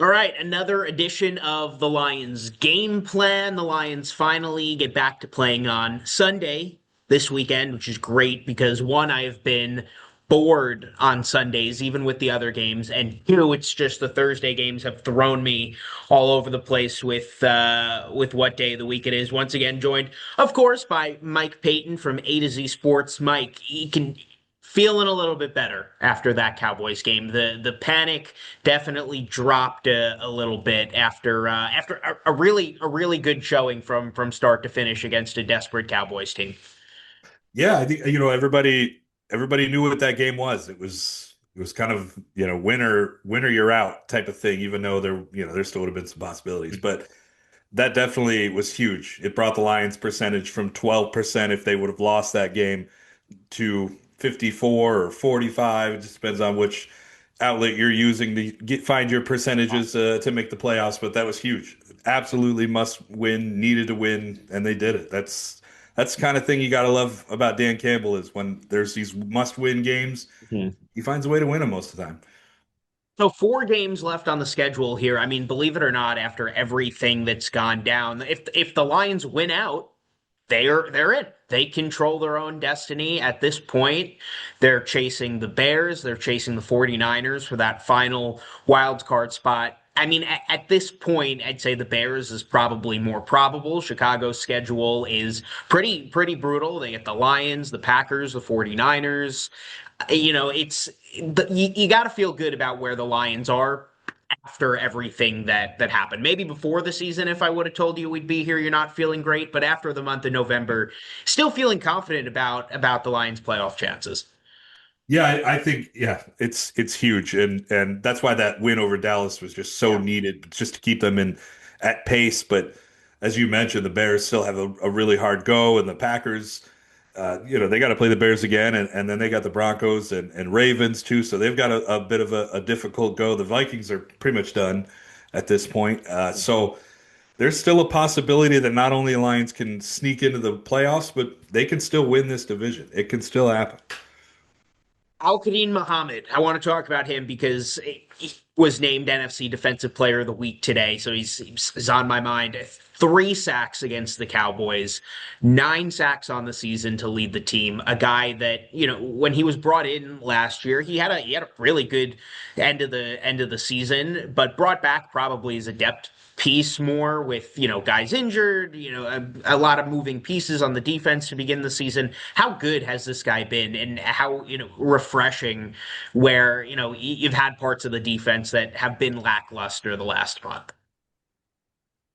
All right, another edition of the Lions game plan. The Lions finally get back to playing on Sunday this weekend, which is great because one, I have been bored on Sundays, even with the other games, and two, it's just the Thursday games have thrown me all over the place with what day of the week it is. Once again, joined, of course, by Mike Payton from A to Z Sports. Mike, he can feeling a little bit better after that Cowboys game. The panic definitely dropped a little bit after a really good showing from start to finish against a desperate Cowboys team. Yeah, I think everybody knew what that game was. It was kind of, winner you're out type of thing, even though there still would have been some possibilities. But that definitely was huge. It brought the Lions percentage from 12% if they would have lost that game to 54 or 45. It just depends on which outlet you're using to find your percentages to make the playoffs. But that was huge. Absolutely must win, needed to win, and they did it. That's the kind of thing you got to love about Dan Campbell is when there's these must win games, Mhm. he finds a way to win them most of the time. So 4 games left on the schedule here. I mean, believe it or not, after everything that's gone down, if the Lions win out, they're in. They control their own destiny at this point. They're chasing the Bears, they're chasing the 49ers for that final wild card spot. I mean, at this point, I'd say the Bears is probably more probable. Chicago's schedule is pretty brutal. They get the Lions, the Packers, the 49ers. You got to feel good about where the Lions are after everything that happened. Maybe before the season, if I would have told you we'd be here, you're not feeling great. But after the month of November, still feeling confident about the Lions' playoff chances. Yeah, I think it's huge, and that's why that win over Dallas was just so Yeah. needed, just to keep them in at pace. But as you mentioned, the Bears still have a really hard go, and the Packers, they got to play the Bears again, and then they got the Broncos and Ravens too, so they've got a bit of a difficult go. The Vikings are pretty much done at this point, so there's still a possibility that not only the Lions can sneak into the playoffs, but they can still win this division. It can still happen. Al-Qadim Muhammad. I want to talk about him because he was named NFC Defensive Player of the Week today, so he's on my mind. 3 sacks against the Cowboys, 9 sacks on the season to lead the team. A guy that when he was brought in last year, he had a really good end of the season, but brought back probably as a depth piece more with guys injured, a lot of moving pieces on the defense to begin the season. How good has this guy been, and how refreshing where you've had parts of the defense that have been lackluster the last month.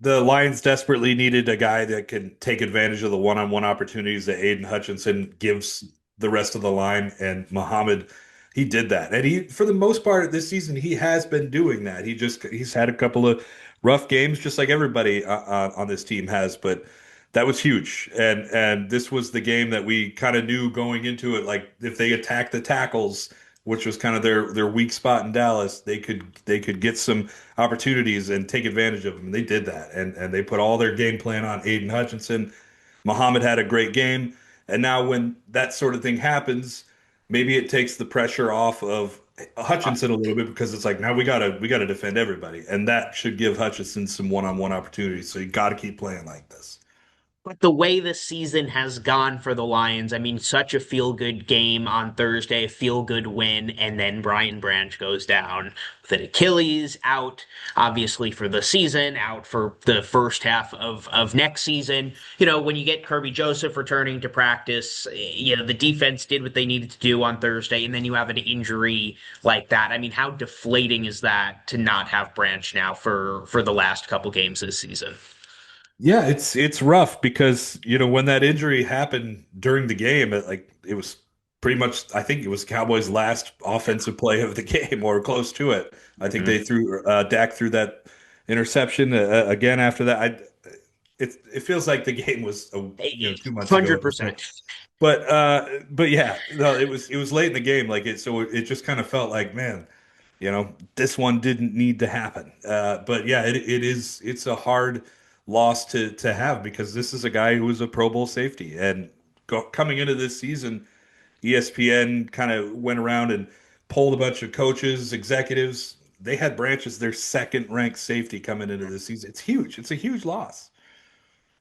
The Lions desperately needed a guy that can take advantage of the one-on-one opportunities that Aiden Hutchinson gives the rest of the line, and Muhammad, he did that. And he, for the most part this season, he has been doing that. He's had a couple of rough games, just like everybody on this team has, but that was huge. And this was the game that we kind of knew going into it, like if they attack the tackles, which was kind of their weak spot in Dallas, they could get some opportunities and take advantage of them. And they did that. And they put all their game plan on Aiden Hutchinson. Muhammad had a great game. And now when that sort of thing happens, maybe it takes the pressure off of Hutchinson a little bit because it's like now we gotta defend everybody. And that should give Hutchinson some one-on-one opportunities. So you gotta keep playing like this. But the way the season has gone for the Lions, I mean, such a feel-good game on Thursday, a feel-good win, and then Brian Branch goes down with an Achilles out, obviously for the season, out for the first half of next season. When you get Kirby Joseph returning to practice, the defense did what they needed to do on Thursday, and then you have an injury like that. I mean, how deflating is that to not have Branch now for the last couple games this season? Yeah, it's rough because when that injury happened during the game, it was pretty much I think it was Cowboys' last offensive play of the game or close to it. I think Mhm. they threw Dak threw that interception again after that. It feels like the game was 2 months ago at this point. 100%. But yeah, no, it was late in the game, so it just kind of felt like, man, this one didn't need to happen. But yeah, it's a hard loss to have because this is a guy who was a Pro Bowl safety and coming into this season, ESPN kind of went around and polled a bunch of coaches, executives. they had Branch as their second ranked safety coming into this season. It's huge. It's a huge loss.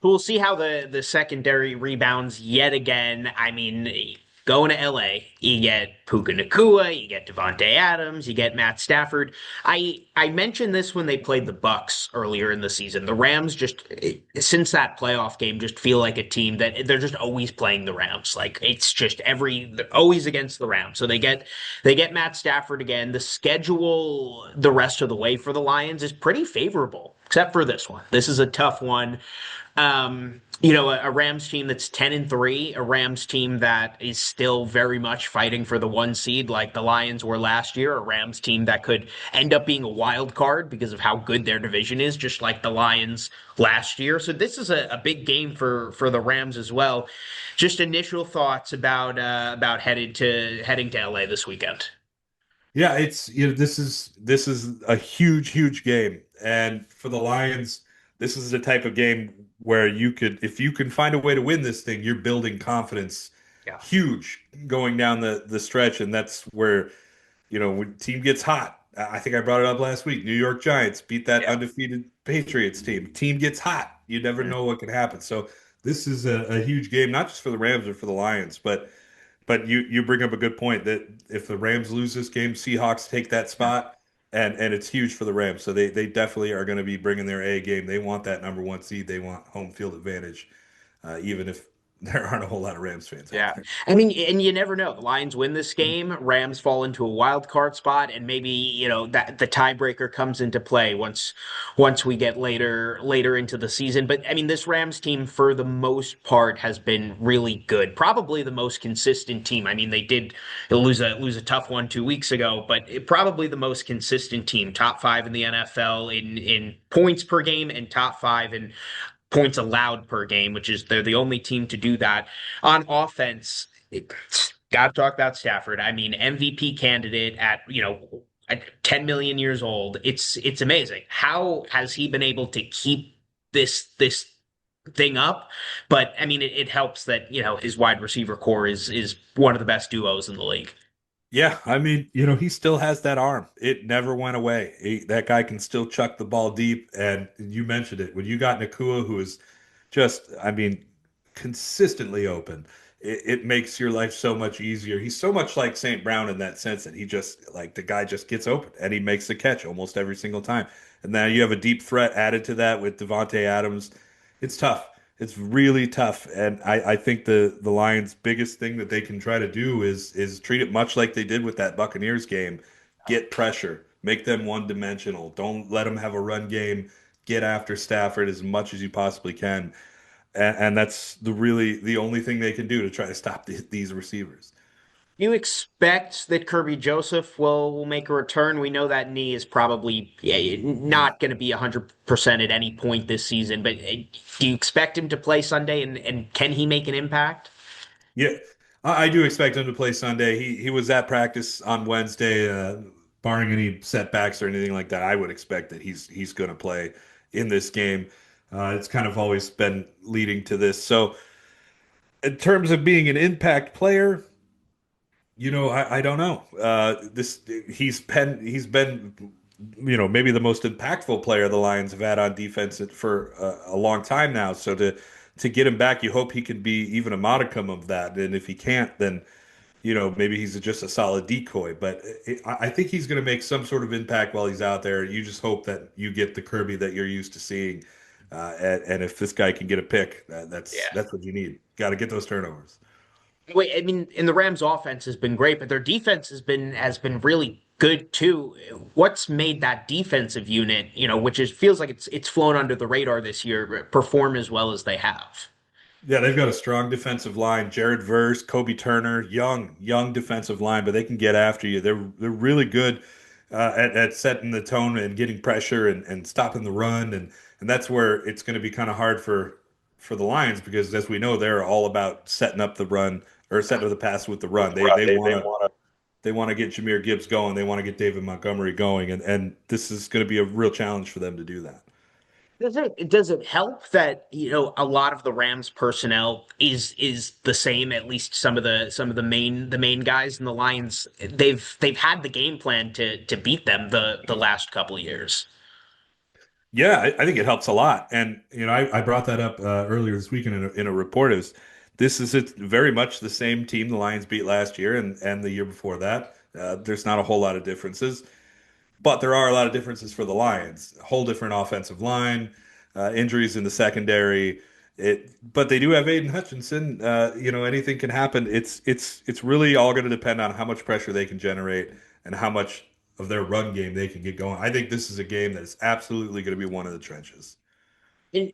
We'll see how the secondary rebounds yet again. I mean, going to LA, you get Puka Nacua, you get Devontae Adams, you get Matt Stafford. I mentioned this when they played the Bucks earlier in the season. The Rams just since that playoff game just feel like a team that they're just always playing the Rams. Like it's just they're always against the Rams. So they get Matt Stafford again. The schedule the rest of the way for the Lions is pretty favorable, except for this one. This is a tough one. A Rams team that's 10-3, a Rams team that is still very much fighting for the one seed, like the Lions were last year, a Rams team that could end up being a wild card because of how good their division is, just like the Lions last year. So this is a big game for the Rams as well. Just initial thoughts about heading to LA this weekend. Yeah, it's this is a huge game, and for the Lions, this is the type of game where you could, if you can find a way to win this thing, you're building confidence, Yeah. huge going down the stretch, and that's where when team gets hot. I think I brought it up last week. New York Giants beat that Yeah. undefeated Patriots team. Team gets hot. You never know what can happen. So this is a huge game, not just for the Rams or for the Lions, but you bring up a good point that if the Rams lose this game, Seahawks take that spot, and it's huge for the Rams. So they definitely are going to be bringing their A game. They want that number one seed. They want home field advantage, even if there aren't a whole lot of Rams fans out Yeah. there. I mean, and you never know. The Lions win this game, Rams fall into a wild card spot, and maybe, that the tiebreaker comes into play once we get later into the season. But I mean, this Rams team for the most part has been really good. Probably the most consistent team. I mean, they did lose a tough one 2 weeks ago, but probably the most consistent team. Top five in the NFL in points per game and top five in points allowed per game, which is they're the only team to do that on offense. Got to talk about Stafford. I mean, MVP candidate at 10 million years old. It's amazing. How has he been able to keep this thing up? But I mean, it helps that his wide receiver core is one of the best duos in the league. Yeah, I mean, he still has that arm. It never went away. That guy can still chuck the ball deep. And you mentioned it. When you got Nakua, who is just, I mean, consistently open, it makes your life so much easier. He's so much like St. Brown in that sense that he just, like, the guy just gets open and he makes the catch almost every single time. And now you have a deep threat added to that with Devontae Adams. It's tough. It's really tough, and I think the Lions' biggest thing that they can try to do is treat it much like they did with that Buccaneers game. Get pressure, make them one dimensional. Don't let them have a run game. Get after Stafford as much as you possibly can, and that's the only thing they can do to try to stop these receivers. Do you expect that Kirby Joseph will make a return? We know that knee is probably not going to be 100% at any point this season, but do you expect him to play Sunday and can he make an impact? Yeah, I do expect him to play Sunday. He was at practice on Wednesday, barring any setbacks or anything like that. I would expect that he's going to play in this game. It's kind of always been leading to this. So, in terms of being an impact player, I don't know. This he's been maybe the most impactful player the Lions have had on defense for a long time now. So to get him back, you hope he can be even a modicum of that. And if he can't, then maybe he's just a solid decoy. But I think he's going to make some sort of impact while he's out there. You just hope that you get the Kirby that you're used to seeing. And if this guy can get a pick, that's what you need. Got to get those turnovers. Wait, I mean, and the Rams' offense has been great, but their defense has been really good too. What's made that defensive unit, which is feels like it's flown under the radar this year, perform as well as they have? Yeah, they've got a strong defensive line. Jared Verse, Kobe Turner, young defensive line, but they can get after you. They're really good at setting the tone and getting pressure and stopping the run, and that's where it's going to be kind of hard for the Lions because as we know, they're all about setting up the run or setting up the pass with the run. They want to get Jahmyr Gibbs going. They want to get David Montgomery going, and this is going to be a real challenge for them to do that. Does it help that, a lot of the Rams personnel is the same, at least some of the main guys, in the Lions, they've had the game plan to beat them the last couple of years. Yeah, I think it helps a lot. And, I brought that up earlier this week in a report. This is it's very much the same team the Lions beat last year and the year before that. There's not a whole lot of differences. But there are a lot of differences for the Lions. A whole different offensive line, injuries in the secondary. But they do have Aiden Hutchinson. Anything can happen. It's really all going to depend on how much pressure they can generate and how much of their run game they can get going. I think this is a game that is absolutely going to be one of the trenches. And,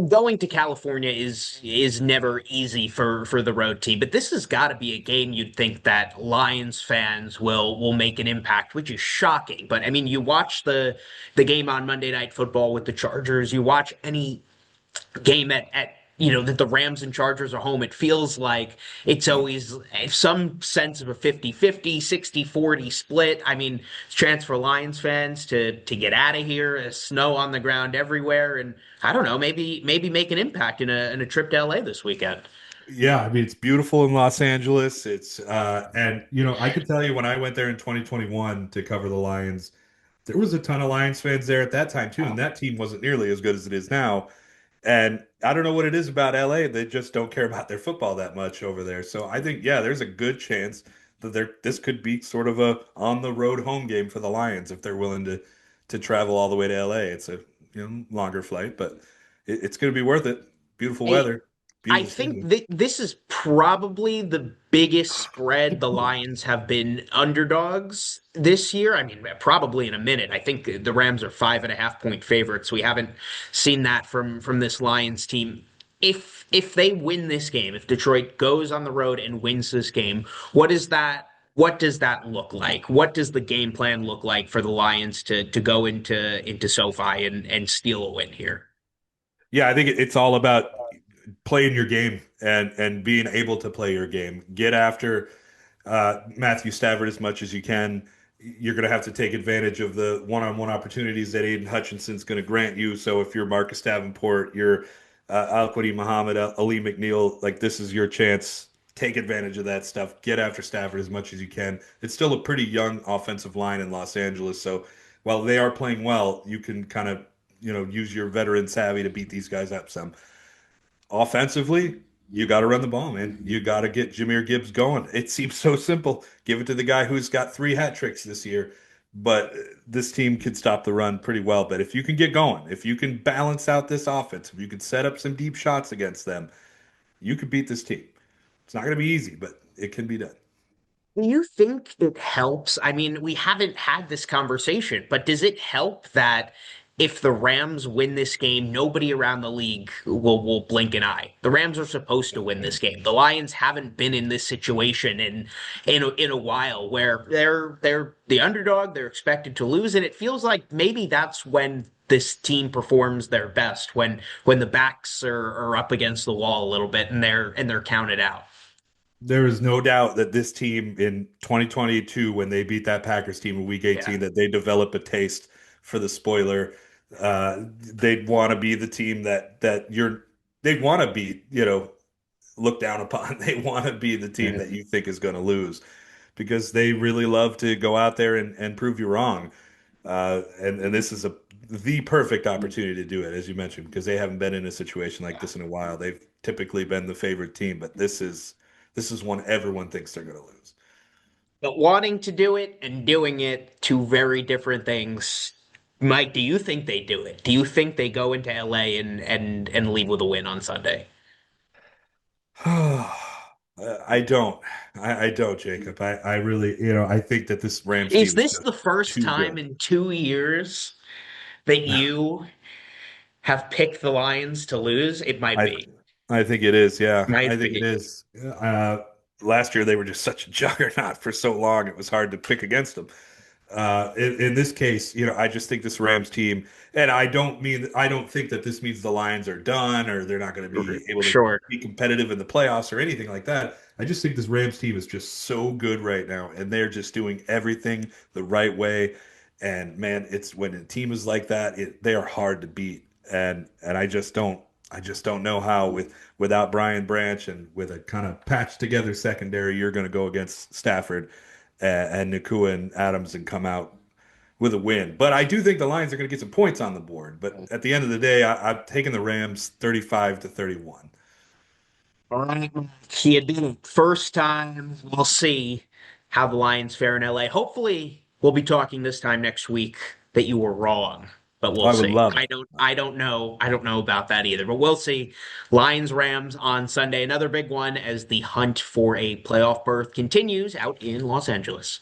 going to California is never easy for the road team, but this has got to be a game you'd think that Lions fans will make an impact, which is shocking. But I mean, you watch the game on Monday Night Football with the Chargers, you watch any game that the Rams and Chargers are home, it feels like it's always some sense of a 50-50, 60-40 split. I mean, it's a chance for Lions fans to get out of here. There's snow on the ground everywhere, and I don't know, maybe make an impact in a trip to LA this weekend. Yeah, I mean it's beautiful in Los Angeles. It's and I could tell you when I went there in 2021 to cover the Lions, there was a ton of Lions fans there at that time too, and that team wasn't nearly as good as it is now. And I don't know what it is about LA. They just don't care about their football that much over there. So I think, yeah, there's a good chance that this could be sort of a on the road home game for the Lions if they're willing to travel all the way to LA. It's a longer flight, but it's going to be worth it. Beautiful weather, I beautiful think stadium. this is probably the biggest spread the Lions have been underdogs this year. I mean, probably in a minute. I think the Rams are 5.5 point favorites. We haven't seen that from this Lions team. If they win this game, if Detroit goes on the road and wins this game, what does that look like? What does the game plan look like for the Lions to go into SoFi and steal a win here? Yeah, I think it's all about playing your game and being able to play your game. Get after Matthew Stafford as much as you can. You're going to have to take advantage of the one-on-one opportunities that Aiden Hutchinson's going to grant you. So if you're Marcus Davenport, you're Al-Quadin Muhammad, Ali McNeil, like this is your chance. Take advantage of that stuff. Get after Stafford as much as you can. It's still a pretty young offensive line in Los Angeles, so while they are playing well, you can kind of use your veteran savvy to beat these guys up some. Offensively, you got to run the ball, man. You got to get Jahmyr Gibbs going. It seems so simple. Give it to the guy who's got 3 hat tricks this year. But this team can stop the run pretty well. But if you can get going, if you can balance out this offense, if you can set up some deep shots against them, you could beat this team. It's not going to be easy, but it can be done. Do you think it helps? I mean, we haven't had this conversation, but does it help that if the Rams win this game, nobody around the league will blink an eye? The Rams are supposed to win this game. The Lions haven't been in this situation in a while where they're the underdog, they're expected to lose, and it feels like maybe that's when this team performs their best, when the backs are up against the wall a little bit and they're counted out. There is no doubt that this team in 2022, when they beat that Packers team in Week Yeah. 18, that they develop a taste for the spoiler. They'd want to be the team they'd want to be, looked down upon. They want to be the team that you think is going to lose because they really love to go out there and prove you wrong. And this is the perfect opportunity to do it, as you mentioned, because they haven't been in a situation like Yeah. this in a while. They've typically been the favorite team, but this is one everyone thinks they're going to lose. But wanting to do it and doing it, two very different things. Mike, do you think they do it? Do you think they go into LA and leave with a win on Sunday? I don't. I don't, Jacob. I really, I think that this Rams Is team is this just the first too time good. in 2 years that you have picked the Lions to lose? It might I be. I think it is. Yeah, I Might think it be. is. Last year they were just such a juggernaut for so long; it was hard to pick against them. In this case, I just think this Rams team, and I don't think that this means the Lions are done or they're not going to be able to Sure. be competitive in the playoffs or anything like that. I just think this Rams team is just so good right now, and they're just doing everything the right way. And man, it's when a team is like that, they are hard to beat. and I just don't know how without Brian Branch and with a kind of patched together secondary, you're going to go against Stafford and Nakua and Adams and come out with a win. But I do think the Lions are going to get some points on the board. But at the end of the day, I'm taking the Rams 35-31. All right, he did it. First time. We'll see how the Lions fare in LA. Hopefully, we'll be talking this time next week that you were wrong, but we'll I would see. love it. I don't know about that either, but we'll see. Lions Rams on Sunday, another big one as the hunt for a playoff berth continues out in Los Angeles.